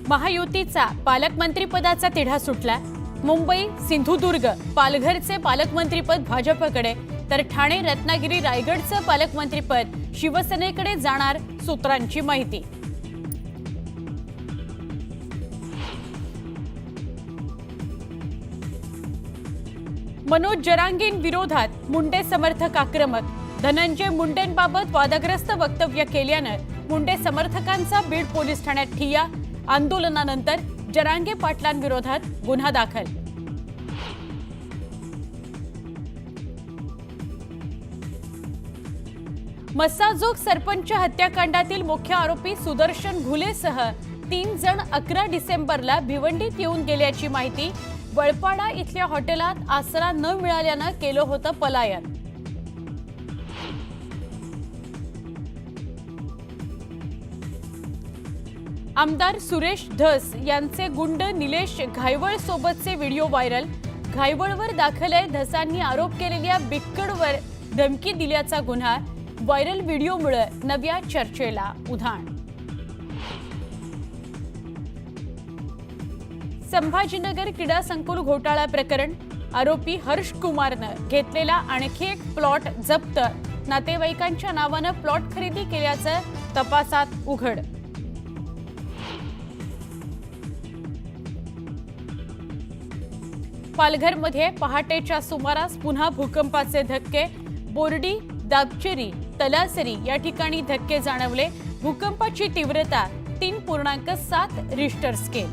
महायुतीचा पालकमंत्रीपदाचा तिढा सुटला। मुंबई, सिंधुदुर्ग, पालघरचे पालकमंत्रीपद भाजपकडे, तर ठाणे, रत्नागिरी, रायगडचं पालकमंत्रीपद शिवसेनेकडे जाणार, सूत्रांची माहिती। मनोज जरांगें विरोधात मुंडे समर्थक आक्रमक। धनंजय मुंडेंबाबत वादग्रस्त वक्तव्य केल्यानं मुंडे समर्थकांचा बीड पोलीस ठाण्यात ठिय्या। आंदोलनानंतर जरांगे पाटलांविरोधात गुन्हा दाखल। मस्साजोग सरपंच हत्याकांडातील मुख्य आरोपी सुदर्शन घुलेसह 3 जण 11 डिसेंबरला भिवंडीत येऊन गेल्याची माहिती। वळपाडा इथल्या हॉटेलात आसरा न मिळाल्यानं केलं होतं पलायन। आमदार सुरेश धस यांचे गुंड निलेश घायवळ सोबतचे व्हिडिओ व्हायरल। घायवळवर दाखल आहे धसांनी आरोप केलेल्या बिक्कडवर धमकी दिल्याचा गुन्हा। व्हायरल व्हिडिओमुळे नव्या चर्चेला उधाण। संभाजीनगर क्रीडा संकुल घोटाळा प्रकरण आरोपी हर्ष कुमारनं घेतलेला आणखी एक प्लॉट जप्त। नातेवाईकांच्या नावानं प्लॉट खरेदी केल्याचं तपासात उघड। पालघरमध्ये पहाटेच्या सुमारास पुन्हा भूकंपाचे धक्के। बोर्डी, दाबचेरी, तलासरी या ठिकाणी धक्के जाणवले। भूकंपाची तीव्रता 3.7 रिश्टर स्केल।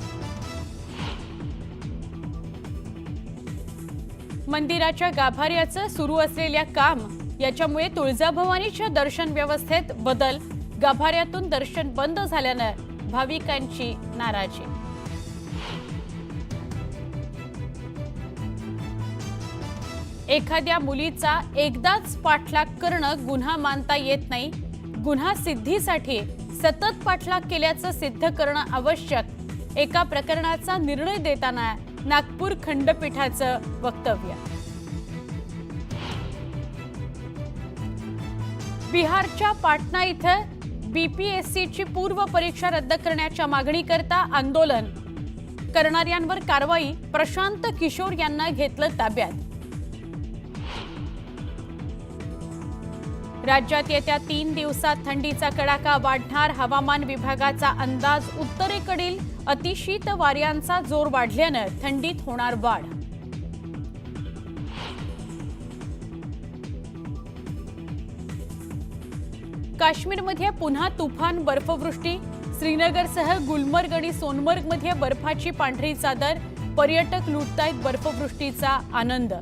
मंदिराच्या गाभाऱ्याचं सुरू असलेल्या काम याच्यामुळे तुळजाभवानीच्या दर्शन व्यवस्थेत बदल। गाभाऱ्यातून दर्शन बंद झाल्यानं भाविकांची नाराजी। एखाद्या मुलीचा एकदाच पाठलाग करणं गुन्हा मानता येत नाही। गुन्हा सिद्धीसाठी सतत पाठलाग केल्याचं सिद्ध करणं आवश्यक। एका प्रकरणाचा निर्णय देताना नागपूर खंडपीठाचं वक्तव्य। बिहारच्या पाटणा इथं बीपीएससीची पूर्व परीक्षा रद्द करण्याच्या मागणीकरता आंदोलन करणाऱ्यांवर कारवाई। प्रशांत किशोर यांना घेतलं ताब्यात। राज्यात येत्या 3 दिवसात थंडीचा कडाका वाढणार। हवामान विभागाचा अंदाज। उत्तरेकडील अतिशीत वाऱ्यांचा जोर वाढल्यानं थंडीत होणार वाढ। काश्मीरमध्ये पुन्हा तुफान बर्फवृष्टी। श्रीनगरसह गुलमर्ग आणि सोनमर्गमध्ये बर्फाची पांढरी चादर। पर्यटक लुटतायत बर्फवृष्टीचा आनंद।